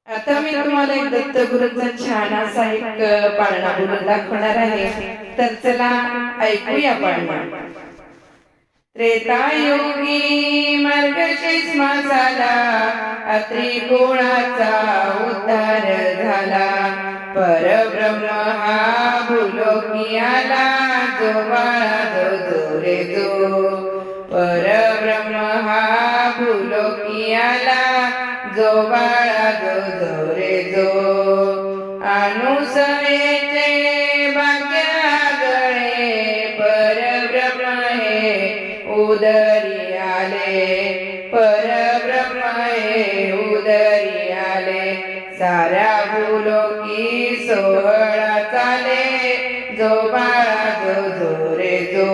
आता मी तुम्हाला एक दत्तगुरूंचा छान असा एक पाळणा बोलून दाखवणार आहे. तर चला ऐकूया पाळणा. त्रेतायुगी मार्गशीर्ष मासाला त्रिकोणाचा उद्धार झाला. परब्रह्म हा भूलोकी आला, जो बाळा जो रे जो. परब्रह्म हा भूलोकी आला, जो बाळा जो रे जो. अनुसयेचे भाग्य गळे, परब्रह्म हे उदरी आले. परब्रह्म हे उदरी आले. साऱ्या भूलोकी सोहळा चाले, जो बाळा जो रे जो.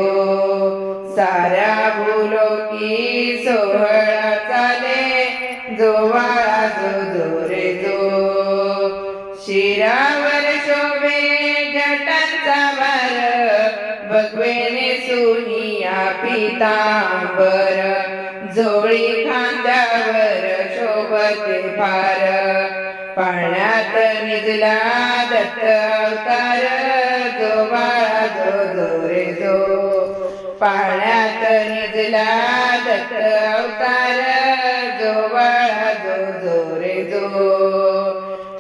साऱ्या भूलोकी सोहळा चाले, जो बाळा जो रे जो. शिरावर शोभे जटांचा भार, भगवेने सुनिया पीतांबर. जोळी खांद्यावर शोभते फार, पाण्यात निजला दत्त अवतार, जो बाळा जो रे जो. पाण्यात निजला दत्त अवतार, जो बाळा जो रे जो.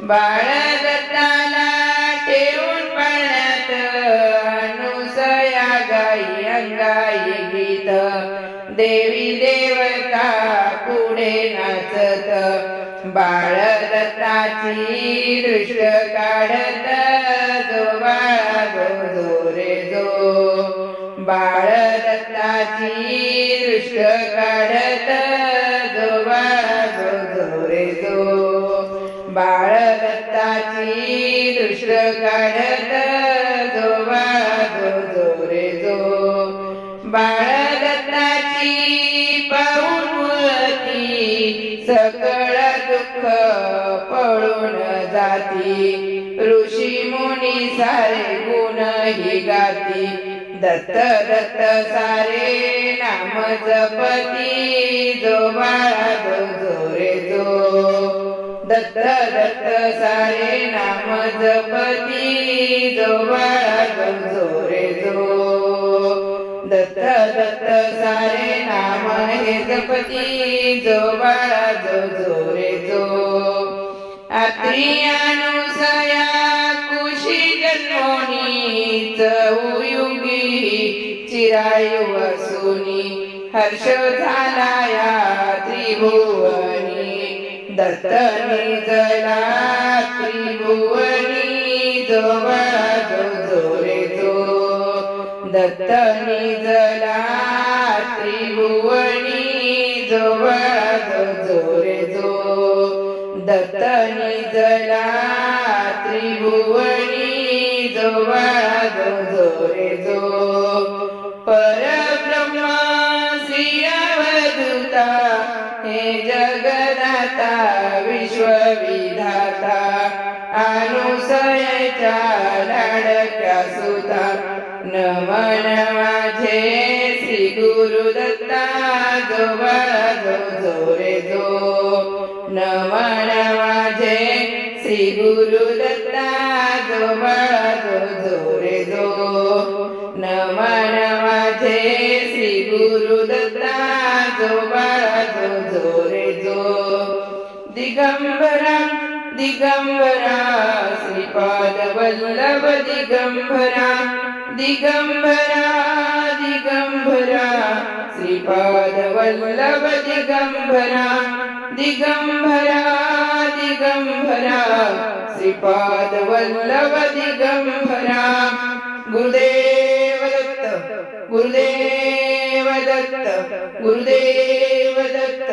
बाळ दत्ताला ठेवून पाण्यात, अनुसया गाई अंगाई गीत. देवी देवता पुढे नाचत, बाळ दत्ताची दृष्ट काढत, जो बाळा जो रे जो. बाळ दत्ताची दृष्ट काढत, जो बाळा जो रे जो. बाळ दत्ताची दृष्ट काढत, जो बाळा जो रे जो. बाळ दत्ताची पाहून मुलती, सकळ दुःख पळून जाती. ऋषी मुनी सारे गुण ही गाती, दत्त दत्त सारे नाम जपती, जो बाळा जो रे जो. दत्त दत्त सारे नाम जपती, जो बाळा जो रे जो. दत्त दत्त सारे नाम हे जपती, जो बाळा जो रे जो. आत्री अनुसया कुशी जन्मोनी, चहुयुगी चिरायु असुनी. हर्ष झाला या त्रिभुवनी, दत्त निजला त्रिभुवनी, जो बाळा जो रे जो. दत्त निजला त्रिभुवनी, जो बाळा जो रे जो. दत्त निजला त्रिभुवनी, जो बाळा जो रे जो. परब्रह्म श्री अवधूता, हे जगदाता विश्वविधाता. अनुसयेच्या लाडक्या सुता, नमन माझे श्री गुरुदत्ता, जो बाळा जो रे जो. नमन माझे श्री गुरुदत्ता, जो बाळा जो रे जो. नमन माझे श्री गुरुदत्ता, जो बाळा जो रे जो. दिगंबरा दिगंबरा श्रीपाद वल्लभ दिगंबरा. दिगंबरा दिगंबरा श्रीपाद वल्लभ दिगंबरा. दिगंबरा दिगंबरा श्रीपाद वल्लभ दिगंबरा. गुरुदेव दत्त गुरुदेव दत्त गुरुदेव दत्त.